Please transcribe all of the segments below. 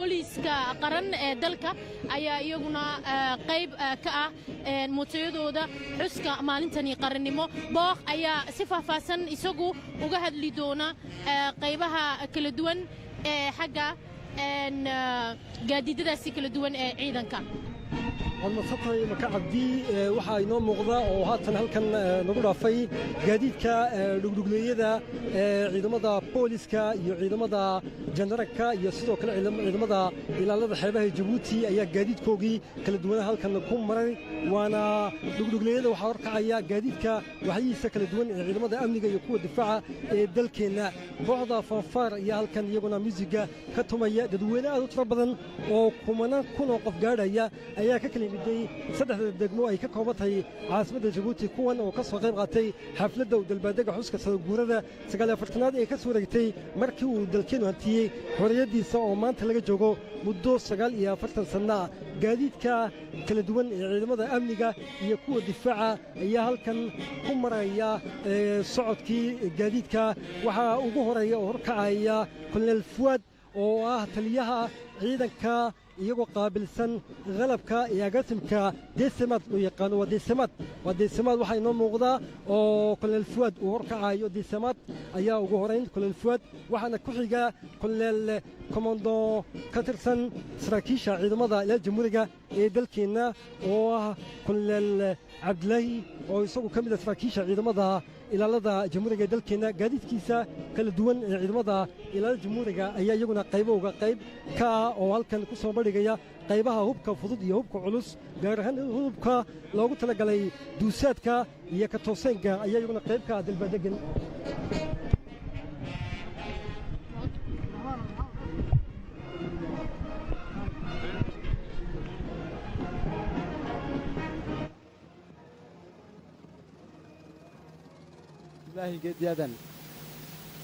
booliiska qaran ee dalka ayaa iyaguna qayb ka ah mootayadooda xuska maalintani qarannimo booq ayaa si faahfaahsan isagu uga hadli doona qaybaha kala duwan ee xagga gaadiidadaasi kala duwan ee ciidanka والمصطفى مكعبدي waxaa inoo muuqda oo haatan halkan nagu dhaafay gaadiidka dhugdhugleyada ciidamada booliska iyo ciidamada jandarka iyo sidoo kale ciidamada ilaalada xeebaha Djibouti ayaa gaadiidkoogii kala duwan halkan ku maray waana dhugdhugleyada waxa horkacaya gaadiidka waxyiisa kala duwan ee ciidamada amniga iyo kuwa difaaca ee dalkeena kooxda fanfar ayaa halkan iyaguna musiga ka tumaya dadweyne aad u tiro badan oo kumanaan kun oo qof gaadhaya ayaa ka kala saddexda degmo ay ka koobantahay caasimada Djibouti kuwan oo ka soo qayb qaatay xafladda dalbaadega xuska sadaguurada 49aad ee ka soo wareegtay markii uu dalkeenu hantiyay xorriyadiisa oo maanta laga joogo muddo 49 sano gaadiidka kala duwan ee ciidamada amniga iyo kuwa difaaca ayaa halkan ku maraya socodkii gaadiidka waxa ugu horeeya oo horkacaya Colonel Fuad oo ah taliyaha ciidanka iyagoo qaabilsan qalabka iyo agaasimka deesamaad loo yaqaano waa deesamaad waxaa inoo muuqda oo Colonel Fuad uu horkacayo deesamaad ayaa ugu horeyn Colonel Fuad waxaana ku xiga Colonel Commando ka tirsan saraakiisha ciidamada ilaalada jamhuuriga ee dalkeena oo ah Colonel Cabdilaahi oo isagu ka mid ah saraakiisha ciidamada ilaalada jamhuuriga ee dalkeena gaadiidkiisa kala duwan ee ciidamada ilaalada jamhuuriga ayaa iyaguna qaybowga qayb ka oo halkan ku soo bandhigaya qaybaha hubka fudud iyo hubka culus gaar ahaan hubka loogu talagalay duusaadka iyo ka tooseynka ayaa iyaguna qayb ka dalbadegan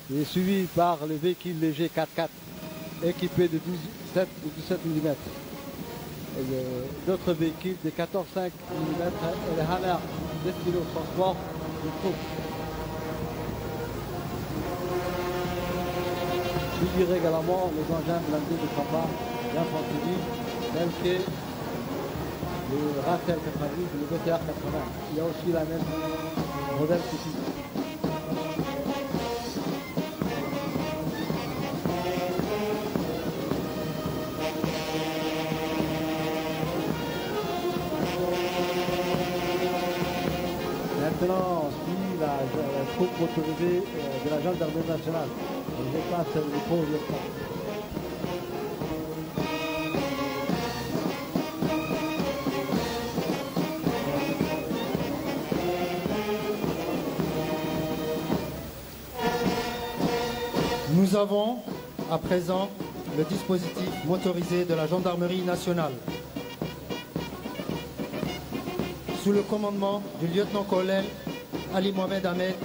Il est suivi par le véhicule léger 4x4 équipé de 17 mm. Et d'autres véhicules de 14,5 mm et les hammers destinés au transport de troupes. Suivent également les engins blindés de combat d'infanterie tels que le Rafale 90 et le BTR 80. Il y a aussi la même modèle typique. Maintenant, on suit la troupe motorisée de la gendarmerie nationale. Je passe le pont lieutenant. Nous avons à présent le dispositif motorisé de la gendarmerie nationale. Sous le commandement du lieutenant-colonel Ali Mohamed Ahmed,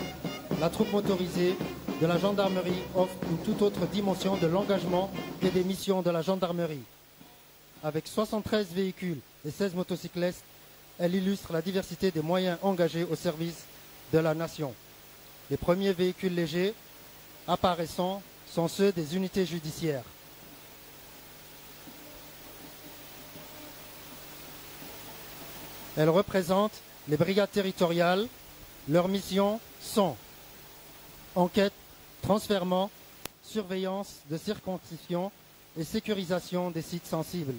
la troupe motorisée de la gendarmerie offre une toute autre dimension de l'engagement et des missions de la gendarmerie. Avec 73 véhicules et 16 motocyclettes, elle illustre la diversité des moyens engagés au service de la nation. Les premiers véhicules légers apparaissant sont ceux des unités judiciaires. Elles représentent les brigades territoriales. Leurs missions sont enquête, transfèrement, surveillance de circonscription et sécurisation des sites sensibles.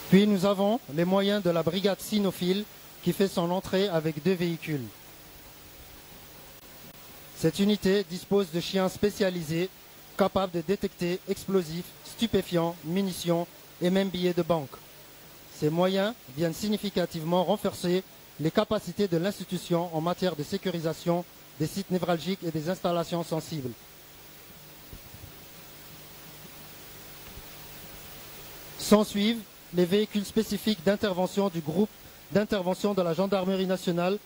Puis nous avons les moyens de la brigade cynophile qui fait son entrée avec 2 véhicules. Cette unité dispose de chiens spécialisés capables de détecter explosifs, stupéfiants, munitions et même billets de banque. Ces moyens viennent significativement renforcer les capacités de l'institution en matière de sécurisation des sites névralgiques et des installations sensibles. S'ensuivent les véhicules spécifiques d'intervention du groupe d'intervention de la gendarmerie nationale,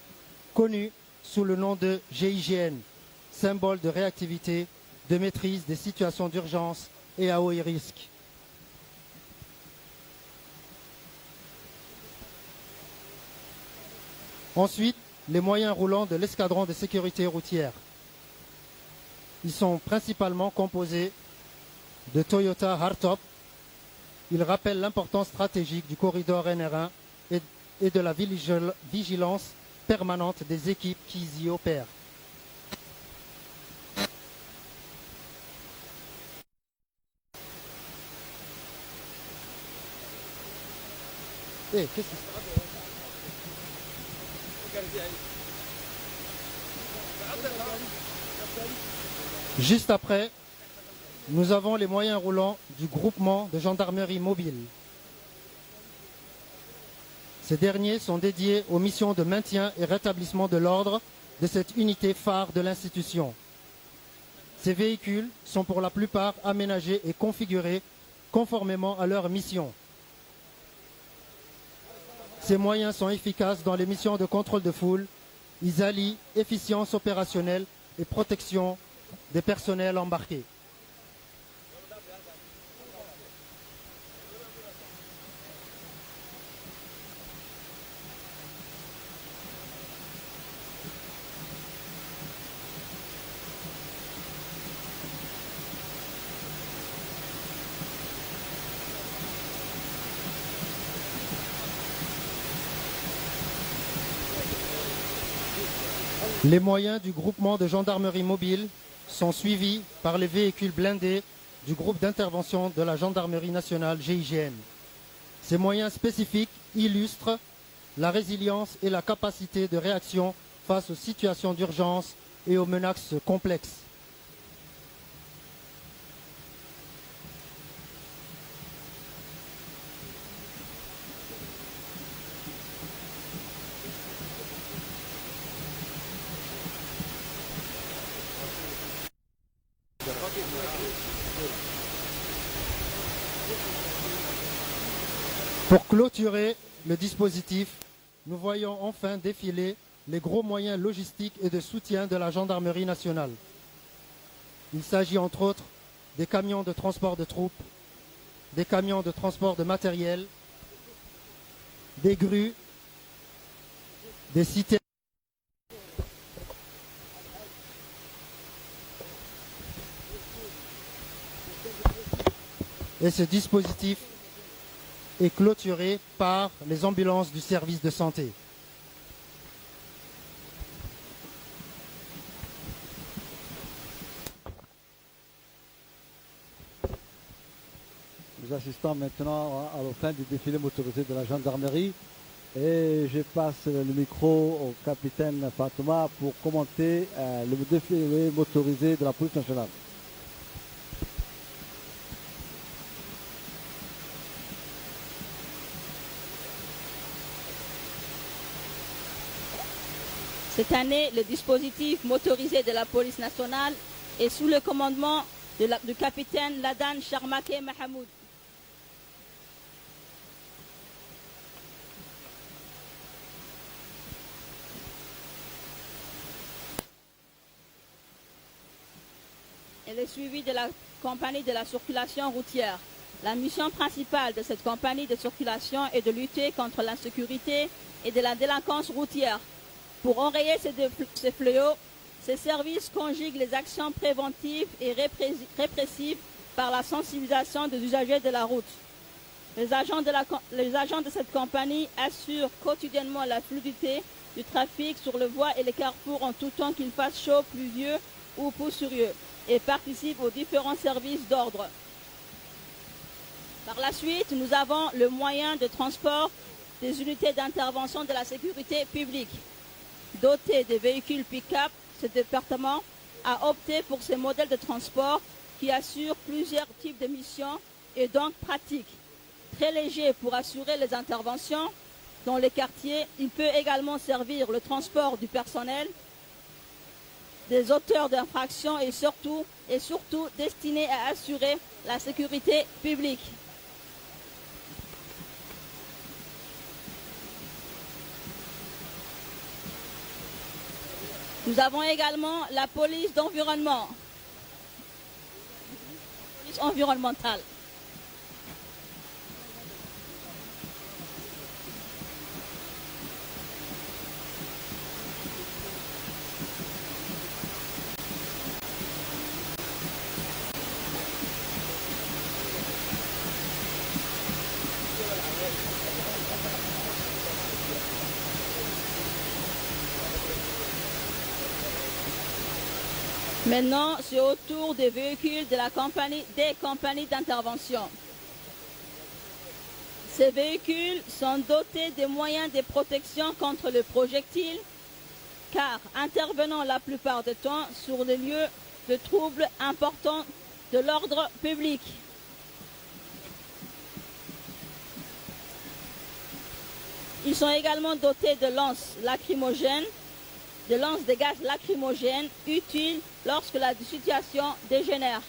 connu sous le nom de GIGN, symbole de réactivité, de maîtrise des situations d'urgence et à haut risque. Ensuite, les moyens roulants de l'escadron de sécurité routière. Ils sont principalement composés de Toyota Hardtop. Ils rappellent l'importance stratégique du corridor NR1 et de la vigilance permanente des équipes qui y opèrent. Qu'est-ce qui se passe? Juste après, nous avons les moyens roulants du groupement de gendarmerie mobile. Ces derniers sont dédiés aux missions de maintien et rétablissement de l'ordre de cette unité phare de l'institution. Ces véhicules sont pour la plupart aménagés et configurés conformément à leur mission. Ces moyens sont efficaces dans les missions de contrôle de foule. Ils allient efficience opérationnelle et protection des personnels embarqués. Les moyens du groupement de gendarmerie mobile sont suivis par les véhicules blindés du groupe d'intervention de la gendarmerie nationale GIGN. Ces moyens spécifiques illustrent la résilience et la capacité de réaction face aux situations d'urgence et aux menaces complexes. Pour clôturer le dispositif, nous voyons enfin défiler les gros moyens logistiques et de soutien de la gendarmerie nationale. Il s'agit entre autres des camions de transport de troupes, des camions de transport de matériel, des grues, des citernes. Et ce dispositif est clôturé par les ambulances du service de santé. Nous assistons maintenant à la fin du défilé motorisé de la gendarmerie et je passe le micro au capitaine Fatouma pour commenter le défilé motorisé de la police nationale. Cette année, le dispositif motorisé de la police nationale est sous le commandement du capitaine Ladan Sharmake Mahamoud. Elle est suivie de la compagnie de la circulation routière. La mission principale de cette compagnie de circulation est de lutter contre l'insécurité et de la délinquance routière. Pour enrayer ces fléaux, ces services conjuguent les actions préventives et répressives par la sensibilisation des usagers de la route. Les agents de cette compagnie assurent quotidiennement la fluidité du trafic sur les voies et les carrefours en tout temps qu'il fasse chaud, pluvieux ou poussiéreux et participent aux différents services d'ordre. Par la suite, nous avons le moyen de transport des unités d'intervention de la sécurité publique. Doté de véhicules pick-up, ce département a opté pour ces modèles de transport qui assurent plusieurs types de missions et donc pratiques. Très léger pour assurer les interventions dans les quartiers, il peut également servir le transport du personnel, des auteurs d'infractions et surtout destiné à assurer la sécurité publique. Nous avons également la police d'environnement, police environnementale. Maintenant, c'est au tour des véhicules de des compagnies d'intervention. Ces véhicules sont dotés de moyens de protection contre le projectile, car intervenant la plupart du temps sur les lieux de troubles importants de l'ordre public. Ils sont également dotés de lances lacrymogènes, de lances de gaz lacrymogènes utiles lorsque la situation dégénère.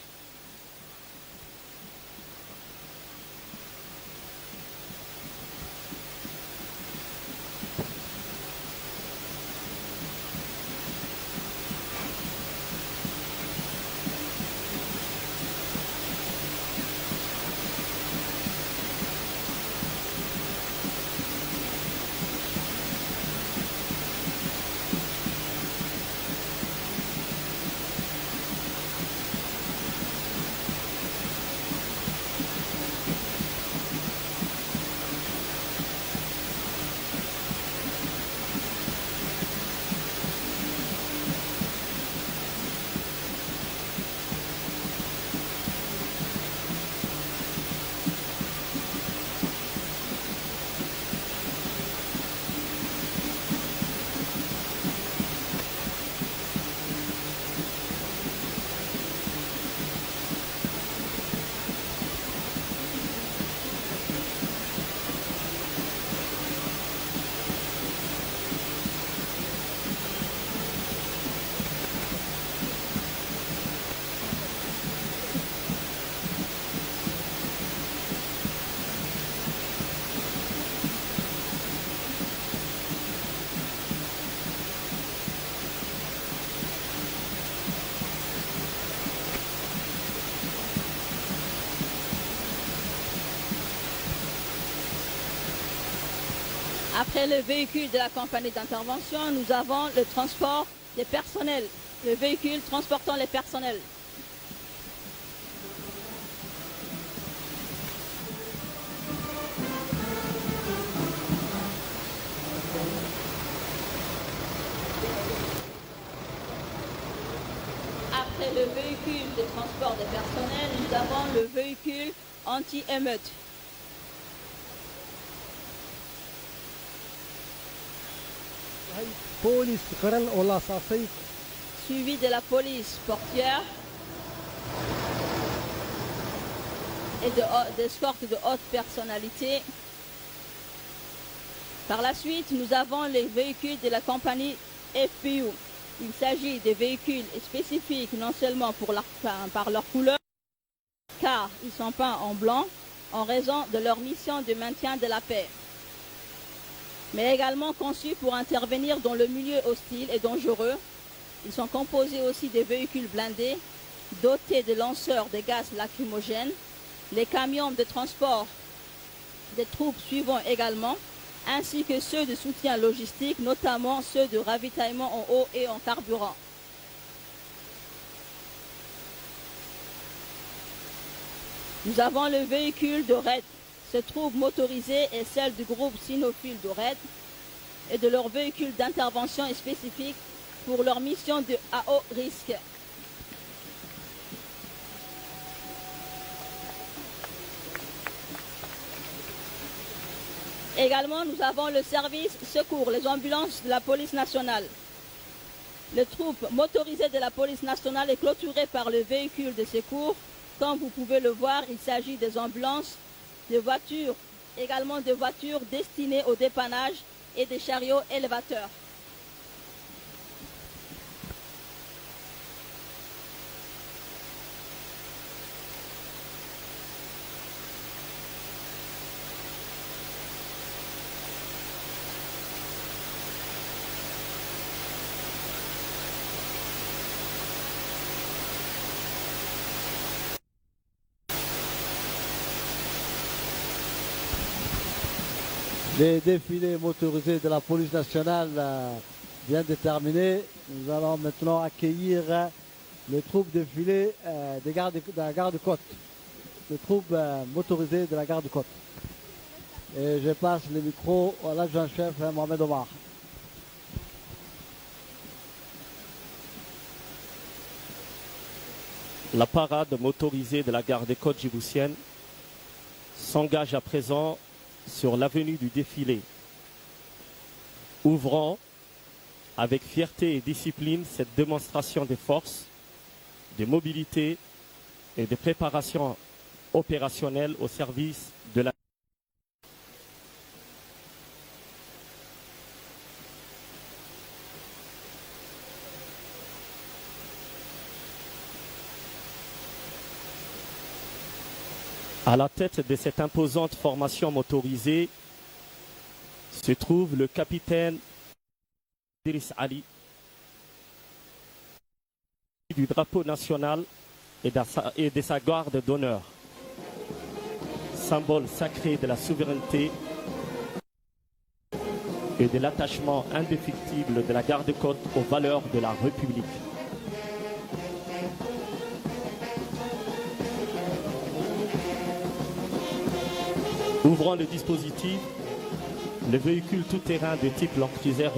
Après le véhicule de la compagnie d'intervention, nous avons le transport des personnels, le véhicule transportant les personnels. Après le véhicule de transport des personnels, nous avons le véhicule anti-émeute. boolis qaran oo la asaasay Suivi de la police portière et d'escorte de haute personnalité. Par la suite, nous avons les véhicules de la compagnie FPU. Il s'agit de véhicules spécifiques non seulement par leur couleur, car ils sont peints en blanc en raison de leur mission de maintien de la paix, mais également conçus pour intervenir dans le milieu hostile et dangereux. Ils sont composés aussi de véhicules blindés, dotés de lanceurs de gaz lacrymogènes, les camions de transport des troupes suivant également, ainsi que ceux de soutien logistique, notamment ceux de ravitaillement en eau et en carburant. Nous avons le véhicule de RAID, ces troupes motorisées et celles du groupe cynophile de RAID et de leurs véhicules d'intervention spécifiques pour leur mission à haut risque. Également, nous avons le service secours, les ambulances de la police nationale. Les troupes motorisées de la police nationale est clôturée par le véhicule de secours. Comme vous pouvez le voir, il s'agit des ambulances, des voitures, également des voitures destinées au dépannage et des chariots élévateurs. Les défilés motorisés de la police nationale viennent de terminer. Nous allons maintenant accueillir les troupes défilées de la garde-côte, les troupes motorisées de la garde-côte. Et je passe le micro à l'adjudant-chef Mohamed Omar. La parade motorisée de la gare des Côtes djiboutienne s'engage à présent sur l'avenue du défilé, ouvrant avec fierté et discipline cette démonstration de force, de mobilité et de préparation opérationnelle au service de la À la tête de cette imposante formation motorisée se trouve le capitaine Idriss Ali du drapeau national et de sa garde d'honneur, symbole sacré de la souveraineté et de l'attachement indéfectible de la garde-côte aux valeurs de la République. Ouvrant le dispositif, le véhicule tout-terrain de type Land Cruiser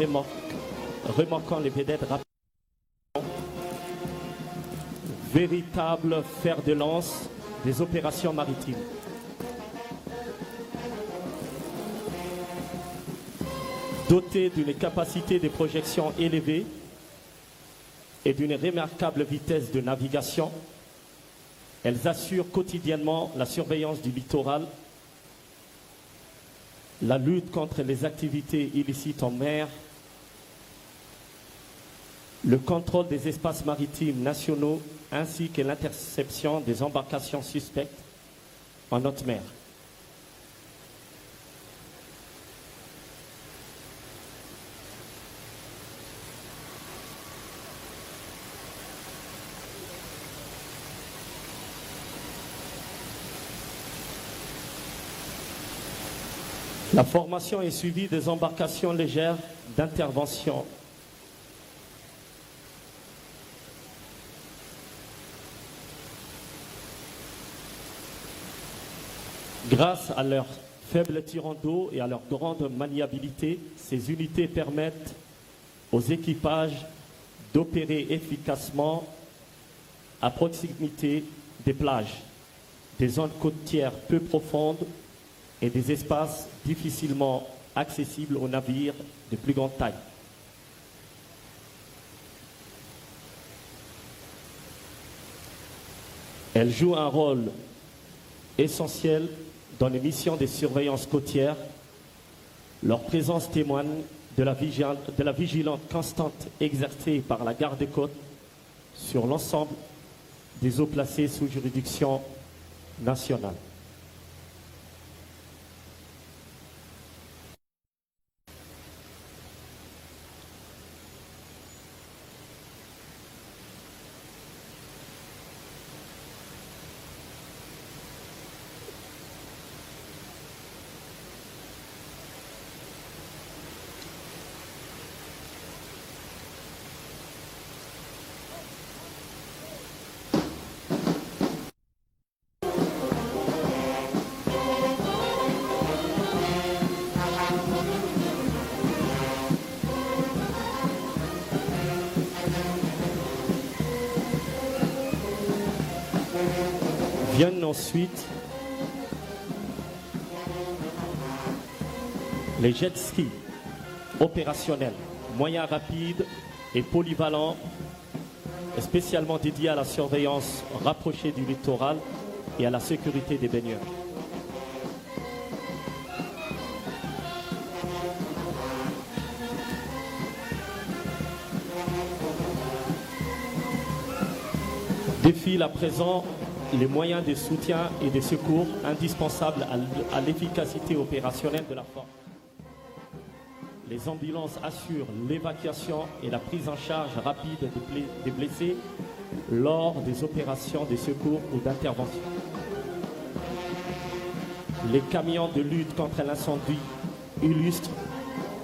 remorquant les vedettes rapides, véritable fer de lance des opérations maritimes. Doté d'une capacité de projection élevée et d'une remarquable vitesse de navigation, elles assurent quotidiennement la surveillance du littoral, la lutte contre les activités illicites en mer, le contrôle des espaces maritimes nationaux ainsi que l'interception des embarcations suspectes en haute mer. La formation est suivie des embarcations légères d'intervention. Grâce à leur faible tirant d'eau et à leur grande maniabilité, ces unités permettent aux équipages d'opérer efficacement à proximité des plages, des zones côtières peu profondes et des espaces difficilement accessibles aux navires de plus grande taille. Elles jouent un rôle essentiel dans les missions de surveillance côtière. Leur présence témoigne de la vigilance constante exercée par la garde-côte sur l'ensemble des eaux placées sous juridiction nationale. Viennent ensuite les jet skis opérationnels, moyens rapides et polyvalents, spécialement dédiés à la surveillance rapprochée du littoral et à la sécurité des baigneurs. Défilent à présent les moyens de soutien et de secours indispensables à l'efficacité opérationnelle de la force. Les ambulances assurent l'évacuation et la prise en charge rapide des blessés lors des opérations de secours ou d'intervention. Les camions de lutte contre l'incendie illustrent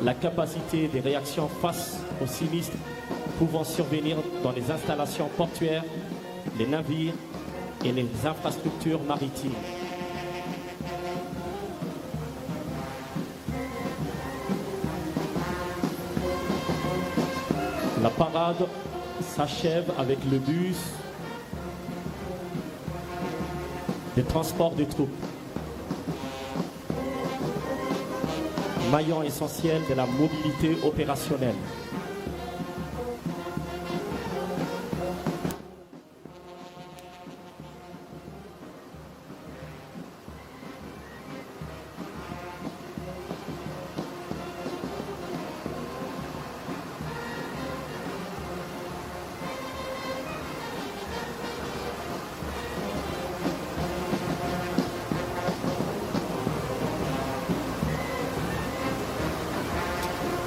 la capacité des réactions face aux sinistres pouvant survenir dans les installations portuaires, les navires et les infrastructures maritimes. La parade s'achève avec le bus de transport de troupes, maillon essentiel de la mobilité opérationnelle.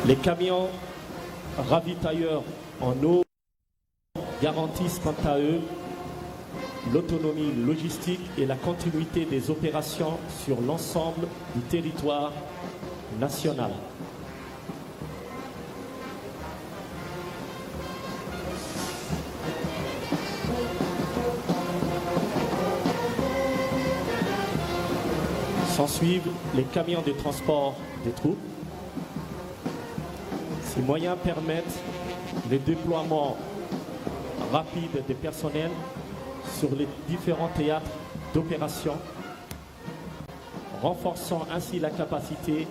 Les camions ravitailleurs en eau garantissent quant à eux l'autonomie logistique et la continuité des opérations sur l'ensemble du territoire national. S'ensuivent les camions de transport des troupes. Ces moyens permettent le déploiement rapide des personnels sur les différents théâtres d'opération, renforçant ainsi la capacité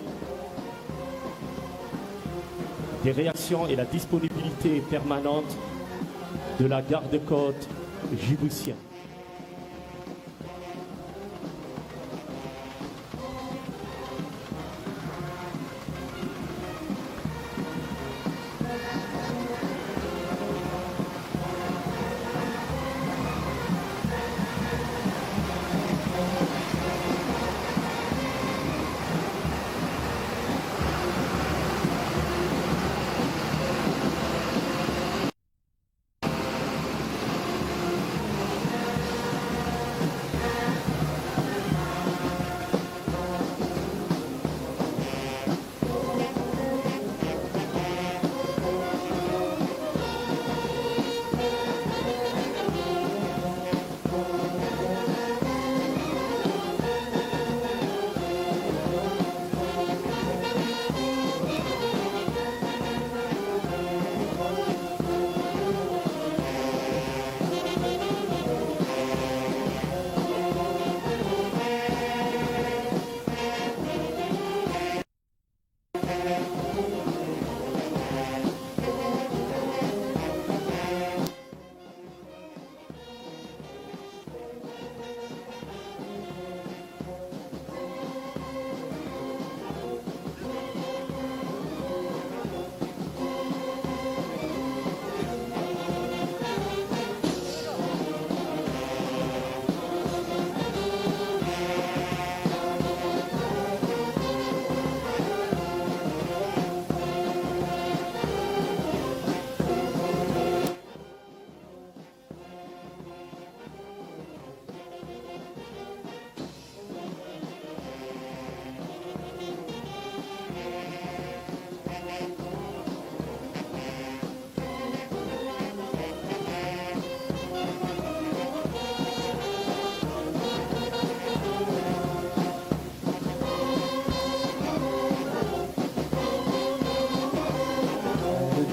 des réactions et la disponibilité permanente de la garde-côte djiboutienne.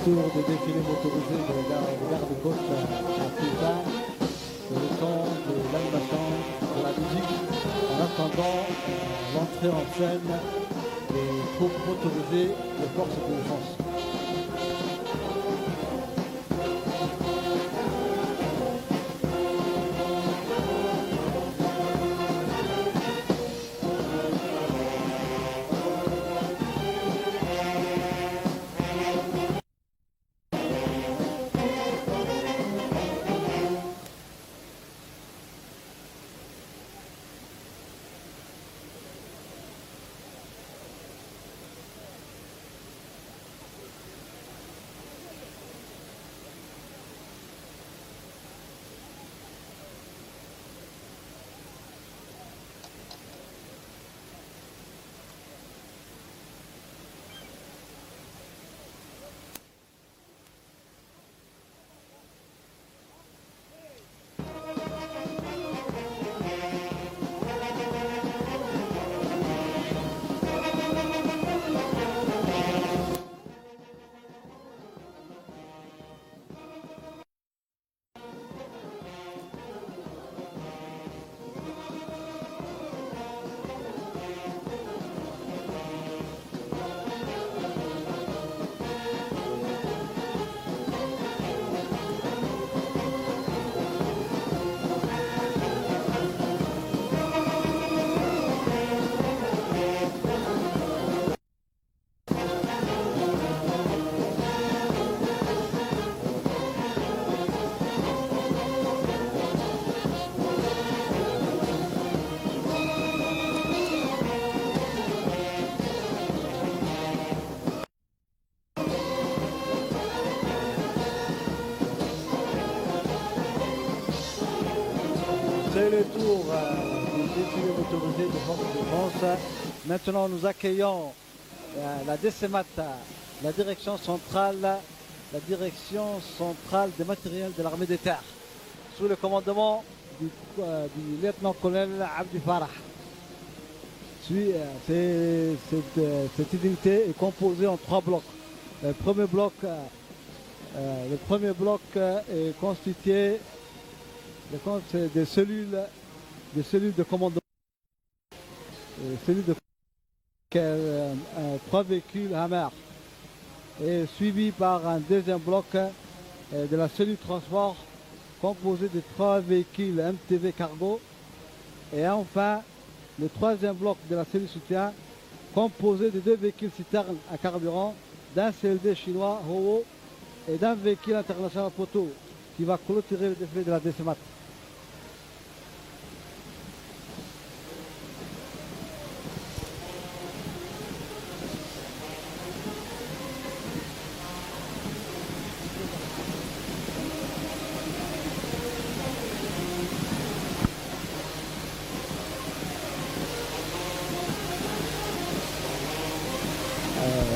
Tour de défilé motorisé de garde-côte à Pisa, le temps de l'animation de la musique, en attendant l'entrée en scène des troupes motorisées des forces de défense. tour du défilé motorisé de force de France. Maintenant, nous accueillons la DCMAT, la direction centrale des matériels de l'armée des terres, sous le commandement du lieutenant-colonel Abdi Farah. Cette unité est composée en 3 blocs. Le premier bloc est constitué des cellules de commandement. 3 véhicules Hammer, et suivi par un deuxième bloc de la cellule transport composé de 3 véhicules MTV cargo, et enfin le troisième bloc de la cellule soutien composé de 2 véhicules citernes à carburant, d'un CLD chinois Howo et d'un véhicule international Poto qui va clôturer le défilé de la DCMAT.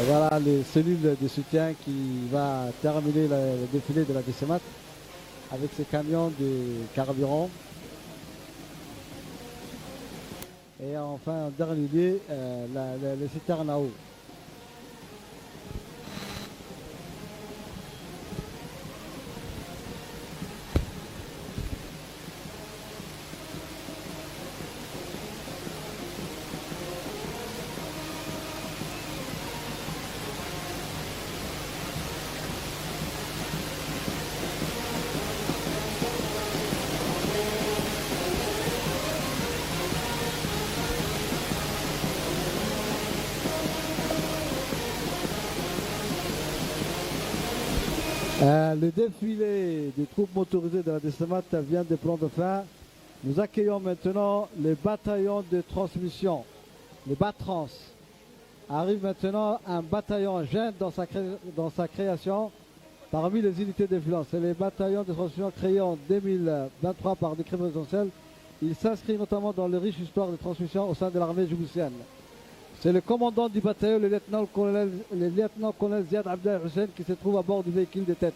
Voilà les cellules de soutien qui va terminer le défilé de la DCMAT avec ses camions de carburant. Et enfin, en dernier lieu, les citernes à eau. Le défilé des troupes motorisées de la DCMAT vient de prendre fin. Nous accueillons maintenant les bataillons de transmission, les BATRANS. Arrive maintenant un bataillon jeune dans sa création parmi les unités de violence. C'est les bataillons de transmission créés en 2023 par décret présidentiel. Il s'inscrit notamment dans les riches histoires de transmission au sein de l'armée djiboutienne. C'est le commandant du bataillon, le lieutenant-colonel Ziad Abdel Hussein, qui se trouve à bord du véhicule de tête.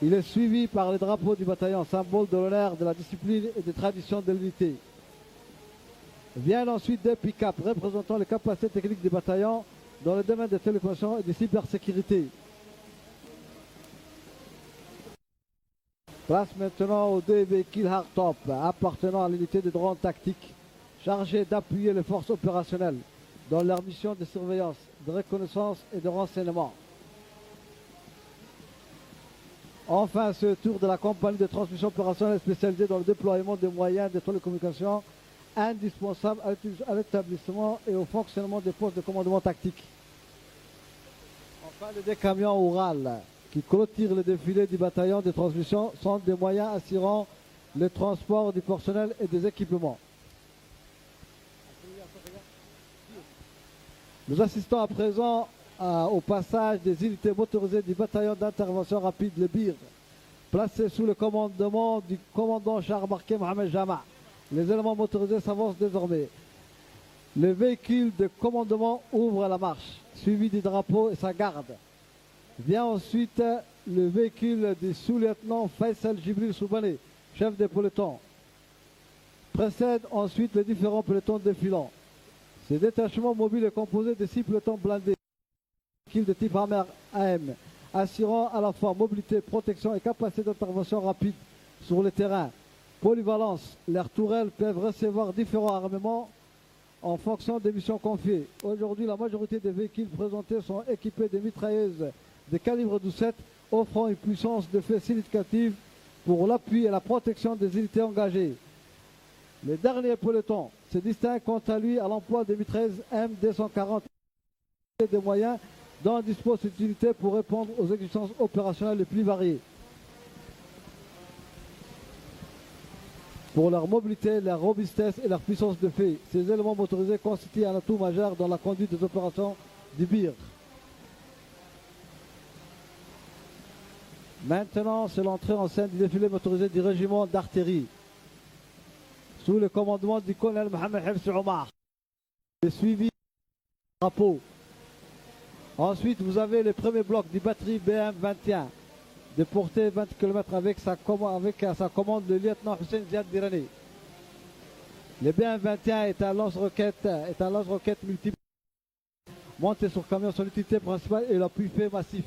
Il est suivi par les drapeaux du bataillon, symbole de l'honneur, de la discipline et des traditions de l'unité. Viennent ensuite 2 pick-up représentant les capacités techniques du bataillon dans le domaine des télécommunications et de cybersécurité. Place maintenant aux 2 véhicules hardtop appartenant à l'unité de drone tactique, chargés d'appuyer les forces opérationnelles dans leur mission de surveillance, de reconnaissance et de renseignement. Enfin, ce tour de la compagnie de transmission opérationnelle spécialisée dans le déploiement des moyens de télécommunication indispensables à l'établissement et au fonctionnement des postes de commandement tactique. Enfin, les 2 camions Oural qui clôturent le défilé du bataillon de transmission sont des moyens assurant le transport du personnel et des équipements. Nous assistons à présent au passage des unités motorisées du bataillon d'intervention rapide, le BIR, placé sous le commandement du commandant char embarqué Mohamed Jama. Les éléments motorisés s'avancent désormais. Le véhicule de commandement ouvre la marche, suivi du drapeau et sa garde. Vient ensuite le véhicule du sous-lieutenant Faisal Jibril Soubane, chef des pelotons. Précède ensuite les différents pelotons défilants. Ce détachement mobile est composé de 6 pelotons blindés de type Hammer AM, assurant à la fois mobilité, protection et capacité d'intervention rapide sur le terrain. Polyvalence, leurs tourelles peuvent recevoir différents armements en fonction des missions confiées. Aujourd'hui, la majorité des véhicules présentés sont équipés de mitrailleuses de calibre 12,7, offrant une puissance de fait significative pour l'appui et la protection des unités engagées. Le dernier peloton se distingue quant à lui à l'emploi des mitrailleuses M240 et des moyens dont dispose cette unité pour répondre aux exigences opérationnelles les plus variées. Pour leur mobilité, leur robustesse et leur puissance de fait, ces éléments motorisés constituent un atout majeur dans la conduite des opérations du BIR. Maintenant, c'est l'entrée en scène du défilé motorisé du régiment d'artillerie. sous le commandement du colonel Mohamed Hifz Omar. Le suivi drapeau. Ensuite, vous avez le premier bloc du batterie BM21 de portée 20 km avec sa commande le lieutenant Hussein Ziad Dirani. Le BM21 est un lance-roquette multiple monté sur camion. Son utilité principale est l'appui fait massif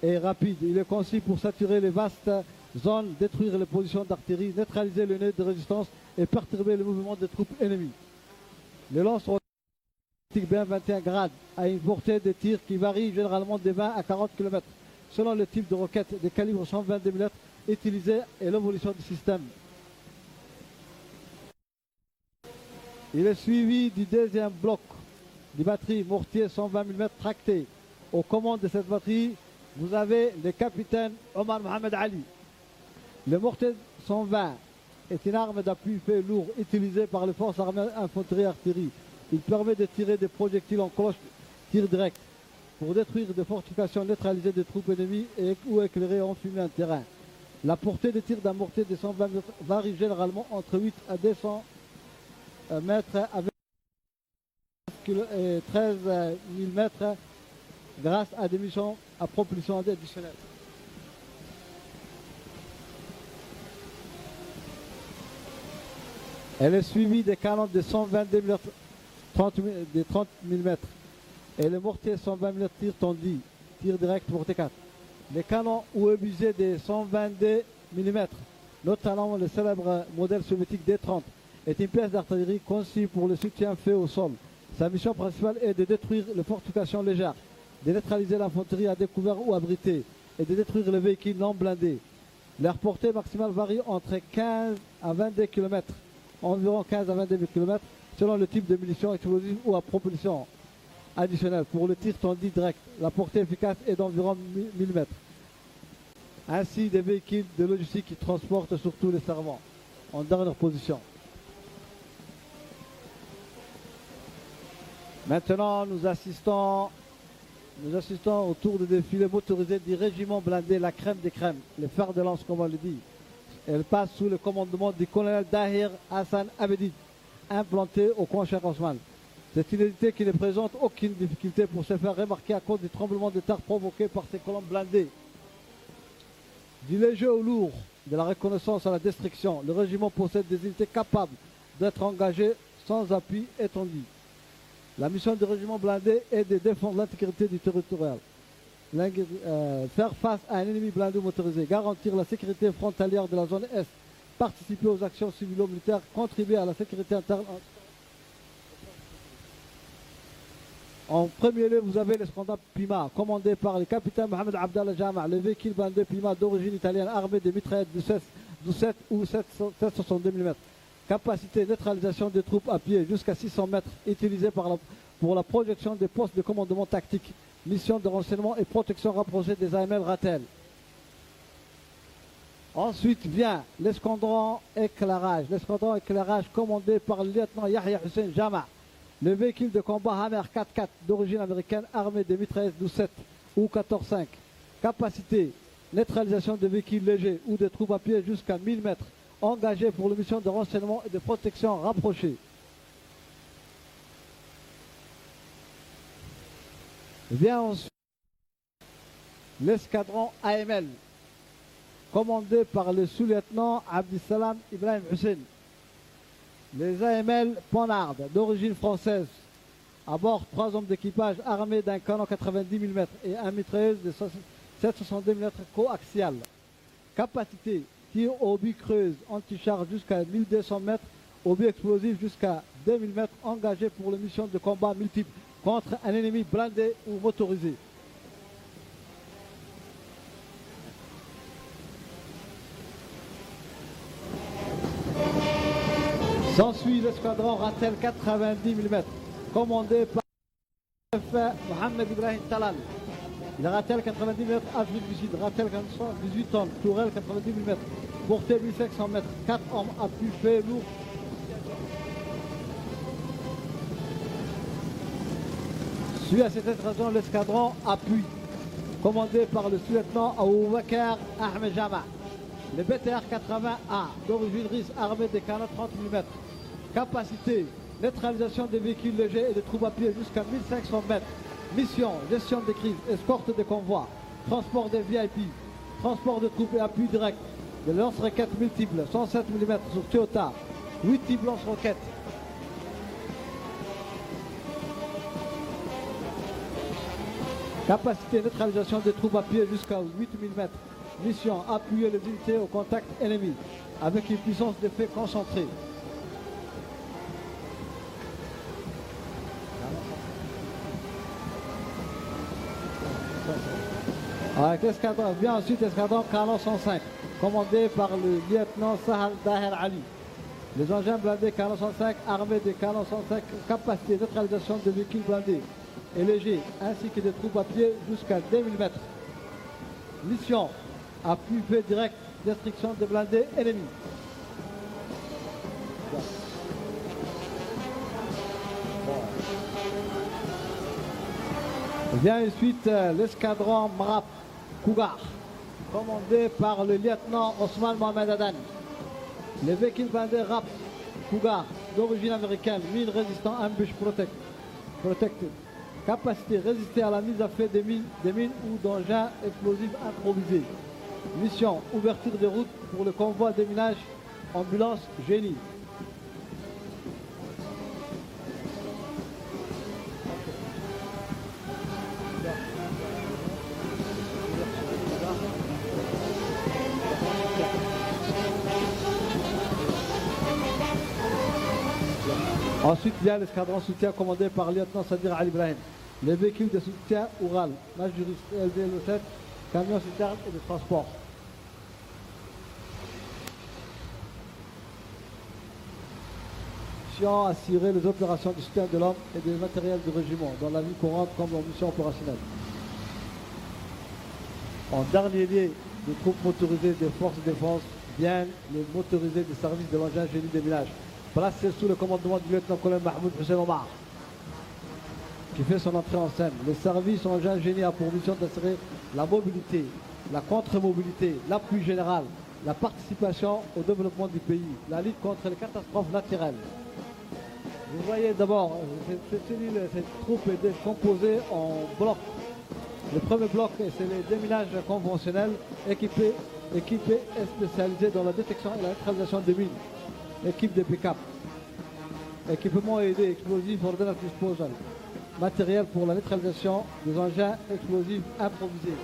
et rapide. Il est conçu pour saturer les vastes zones, détruire les positions d'artillerie, neutraliser le nœud de résistance et perturber le mouvement des troupes ennemies. Le lance-roquette BM21 Grad a une portée de tir qui varie généralement de 20 à 40 km selon le type de roquette de calibre 122 mm utilisé et l'évolution du système. Il est suivi du deuxième bloc de batterie mortier 120 mm tracté. Aux commandes de cette batterie, vous avez le capitaine Omar Mohamed Ali. Le mortier 120 est une arme d'appui fait lourd utilisée par les forces armées infanterie et artillerie. Il permet de tirer des projectiles en cloche tir direct pour détruire des fortifications, neutraliser des troupes ennemies ou éclairer en fumée un terrain. La portée de tir d'un mortier de 120 mètres varie généralement entre 8 à 200 mètres avec 13 000 mètres grâce à des missions à propulsion additionnelle. Elle est suivie des canons de 122 mm, 30 mm et le mortier 120 mm tir tendu, tir direct portée 4. Les canons ou obusés de 122 mm, notamment le célèbre modèle soviétique D-30, est une pièce d'artillerie conçue pour le soutien fait au sol. Sa mission principale est de détruire les fortifications légères, de neutraliser l'infanterie à découvert ou abritée et de détruire les véhicules non blindés. Leur portée maximale varie entre 15 à 22 km, environ 15 à 22 km, selon le type de munitions explosives ou à propulsion additionnelle. Pour le tir tendu direct, la portée efficace est d'environ 1000 mètres. Ainsi, des véhicules de logistique qui transportent surtout les servants en dernière position. Maintenant, nous assistons au tour de défilé motorisé du régiment blindé, la crème des crèmes, les fers de lance comme on le dit. Elle passe sous le commandement du colonel Dahir Hassan Abedi, implanté au camp Cheikh Ousmane. C'est une unité qui ne présente aucune difficulté pour se faire remarquer à cause du tremblement de terre provoqué par ces colonnes blindées. Du léger au lourd, de la reconnaissance à la destruction, le régiment possède des unités capables d'être engagées sans appui étendu. La mission du régiment blindé est de défendre l'intégrité du territoire, faire face à un ennemi blindé motorisé, garantir la sécurité frontalière de la zone Est, participer aux actions civilo-militaires, contribuer à la sécurité interne. En premier lieu, vous avez l'escadron Pima, commandé par le capitaine Mohamed Abdallah Jama, le véhicule blindé Pima d'origine italienne armé de mitraillettes 12 ou 762 mm. Capacité de neutralisation des troupes à pied jusqu'à 600 mètres, utilisée pour la projection des postes de commandement tactique, mission de renseignement et protection rapprochée des AML Ratel. Ensuite vient l'escadron éclairage. L'escadron éclairage commandé par le lieutenant Yahya Hussein Jama, le véhicule de combat Hammer 4x4 d'origine américaine armé de mitraillettes 12-7 ou 14-5. Capacité, neutralisation de véhicules légers ou de troupes à pied jusqu'à 1000 mètres. Engagé pour les missions de renseignement et de protection rapprochée. Vient ensuite l'escadron AML, commandé par le sous-lieutenant Abdissalam Ibrahim Hussein. Les AML Panhard, d'origine française, à bord 3 hommes d'équipage armés d'un canon 90 mm et un mitrailleuse de 762 mm coaxial. Capacité, tir au but creuse, anti-char jusqu'à 1200 mètres, au but explosif jusqu'à 2000 mètres, engagé pour les missions de combat multiples contre un ennemi blindé ou motorisé. S'ensuit l'escadron Ratel 90 mm, commandé par le chef Mohamed Ibrahim Talal. Le Ratel 90 mm, Afrique du Sud, Ratel 18 tonnes, tourelle 90 mm, portée 1500 mètres, 4 hommes appui fait lourd. Suit à cette raison l'escadron appui, commandé par le sous-lieutenant Aboubakar Ahmed Jama. Le BTR 80A d'origine russe armé de canons 30 mm. Capacité, neutralisation des véhicules légers et de troupes à pied jusqu'à 1500 mètres. Mission, gestion des crises, escorte des convois, transport des VIP, transport de troupes et appui direct. De lance-roquettes multiples, 107 mm sur Toyota, 8 types lance-roquettes. Capacité neutralisation des troupes à pied jusqu'à 8 mm. Mission, appuyer les unités au contact ennemi avec une puissance d'effet concentrée. Avec l'escadron, vient ensuite l'escadron Canon 105, commandé par le lieutenant Sahal Daher Ali. Les engins blindés Canon 105, armés des Canon 105, capacité de neutralisation de véhicules blindés et légers, ainsi que des troupes à pied jusqu'à 2 mm. Mission, appui fait direct, destruction de blindés ennemis. Vient ensuite l'escadron Mrap Cougar, commandé par le lieutenant Osman Mohamed Adan. Les véhicules blindés RAP Cougar, d'origine américaine, mine résistant ambush protected. Capacité résister à la mise à feu des mines ou d'engins explosifs improvisés. Mission, ouverture de route pour le convoi de minage, ambulance génie. Ensuite vient l'escadron soutien commandé par le lieutenant Sadir Ali Ibrahim. Les véhicules de soutien Oural, Majuris, LD-7, camions citernes et de transport. Mission assurer les opérations de soutien de l'homme et des matériels du régiment dans la vie courante comme en mission opérationnelle. En dernier lieu, les troupes motorisées des forces de défense viennent les motorisés des services de l'engin génie des villages, placés sous le commandement du lieutenant-colonel Mahmoud Hussein Omar, qui fait son entrée en scène. Le service engin génie a pour mission d'assurer la mobilité, la contre-mobilité, l'appui général, la participation au développement du pays, la lutte contre les catastrophes naturelles. Vous voyez d'abord, cette troupe est composée en blocs. Le premier bloc, c'est les déminages conventionnels équipés et spécialisés dans la détection et la neutralisation des mines. Équipe de pick-up. Équipement aidé, explosif, ordonnance disposal. Matériel pour la neutralisation des engins explosifs improvisés.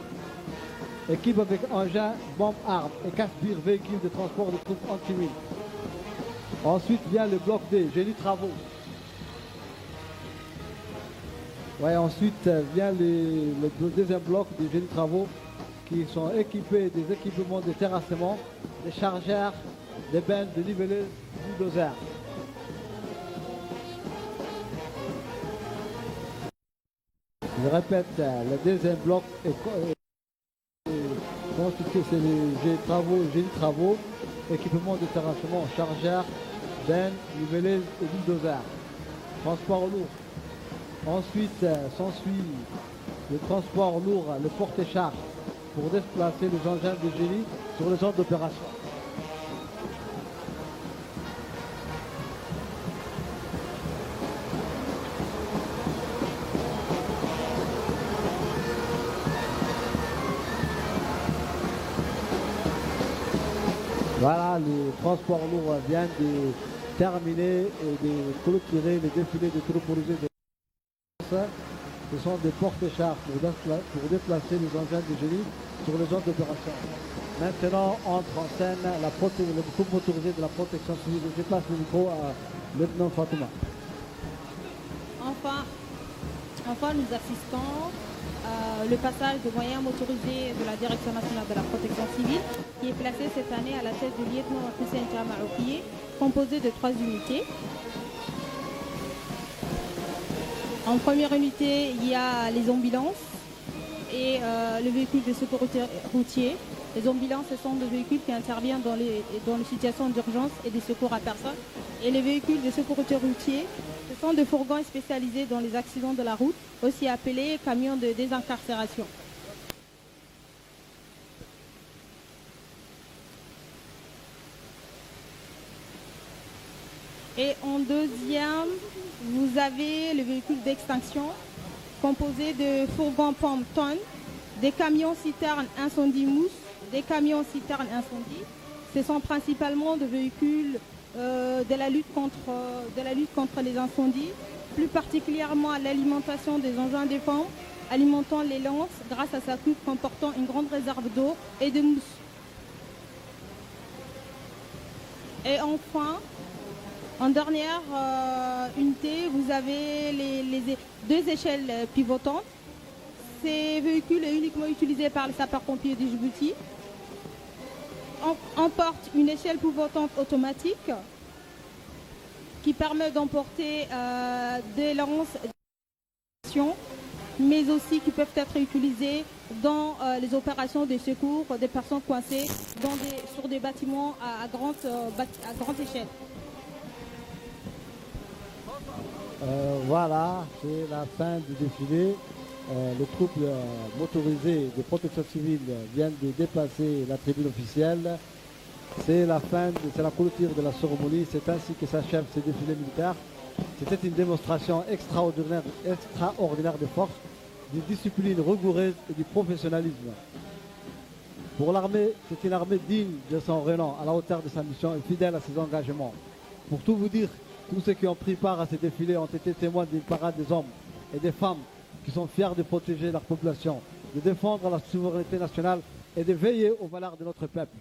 Équipe avec engins, bombes, armes et casse-bire, véhicules de transport de troupes anti-mines. Ensuite vient le bloc D, génie travaux. Ouais, ensuite vient le deuxième bloc des génie travaux qui sont équipés des équipements de terrassement, des chargeurs, des bennes, des niveleuses, du dozer. Je répète, le deuxième bloc est constitué, c'est les génie travaux, équipement de terrassement, chargeurs, bennes, niveleuses et bulldozer. Transport lourd. Ensuite s'ensuit le transport lourd, le porte-charge pour déplacer les engins de génie sur les zones d'opération. Voilà, le transport lourd vient de terminer et de clôturer les défilés de troupes motorisées. Ce sont des porte-charges pour déplacer les engins de génie sur les zones d'opération. Maintenant entre en scène le groupe motorisé de la protection civile. Je passe le micro à lieutenant Fatouma. Enfin, nous assistons le passage de moyens motorisés de la Direction nationale de la protection civile qui est placé cette année à la tête du lieutenant Hussein Jamaoukié, composé de 3 unités. En première unité, il y a les ambulances et le véhicule de secours routier. Les ambulances, ce sont des véhicules qui interviennent dans les situations d'urgence et des secours à personne. Et les véhicules de secours routier, ce sont des fourgons spécialisés dans les accidents de la route, aussi appelés camions de désincarcération. Et en deuxième, vous avez le véhicule d'extinction composé de fourgons pommes-tonnes, des camions citernes incendie-mousse, des camions citernes incendie. Ce sont principalement des véhicules de la lutte contre les incendies, plus particulièrement à l'alimentation des engins de pompe, alimentant les lances grâce à sa coupe comportant une grande réserve d'eau et de mousse. Et enfin, en dernière unité, vous avez les deux échelles pivotantes. Ces véhicules sont uniquement utilisés par les sapeurs-pompiers de Djibouti. On porte une échelle pivotante automatique qui permet d'emporter des lances, mais aussi qui peuvent être utilisées dans les opérations de secours des personnes coincées sur des bâtiments à grande échelle. Voilà, c'est la fin du défilé. Les troupes motorisées de protection civile viennent de dépasser la tribune officielle. C'est la clôture de la cérémonie. C'est ainsi que s'achève ce défilé militaire. C'était une démonstration extraordinaire de force, de discipline rigoureuse et du professionnalisme. Pour l'armée, c'est une armée digne de son renom, à la hauteur de sa mission et fidèle à ses engagements. Pour tout vous dire, tous ceux qui ont pris part à ces défilés ont été témoins d'une parade des hommes et des femmes qui sont fiers de protéger leur population, de défendre la souveraineté nationale et de veiller aux valeurs de notre peuple.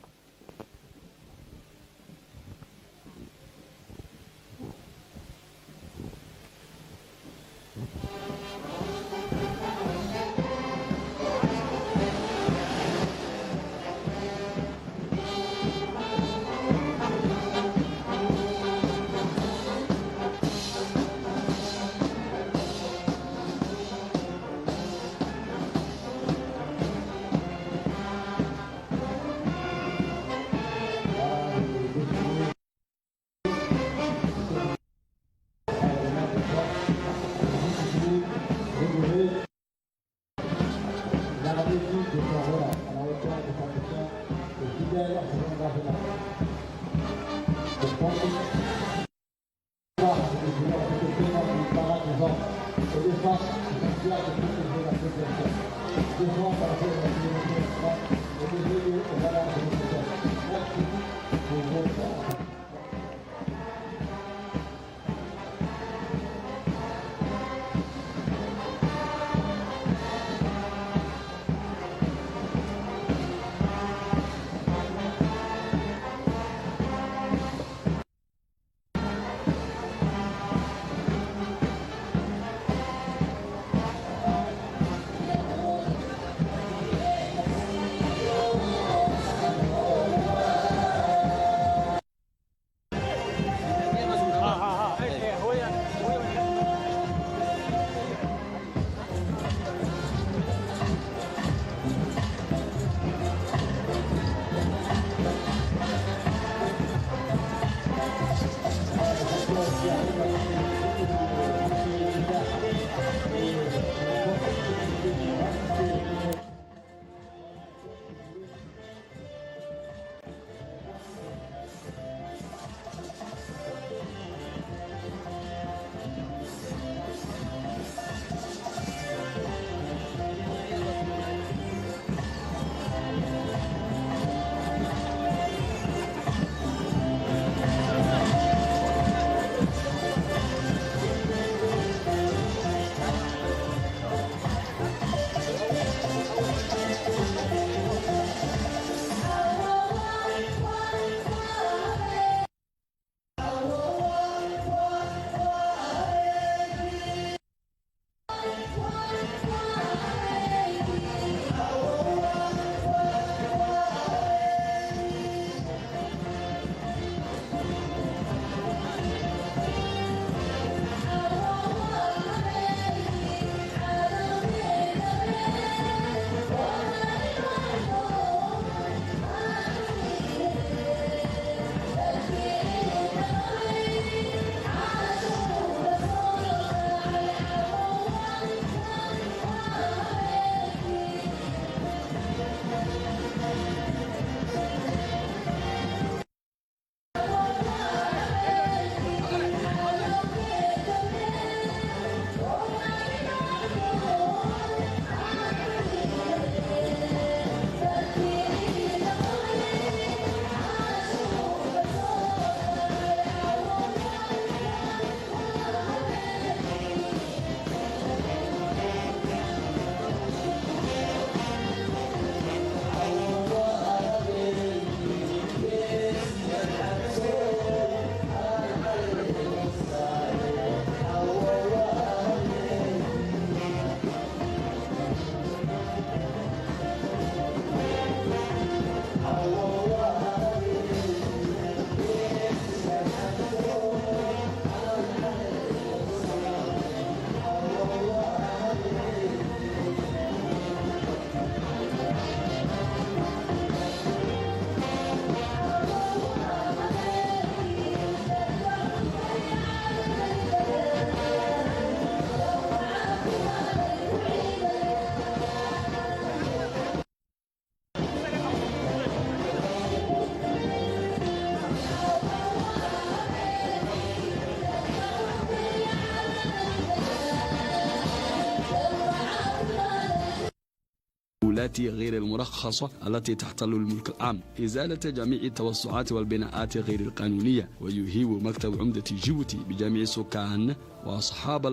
المحلولات غير المرخصة التي تحتل الملك العام، إزالة جميع التوسعات والبناءات غير القانونية. ويهيب مكتب عمدة جيبوتي بجميع السكان وأصحاب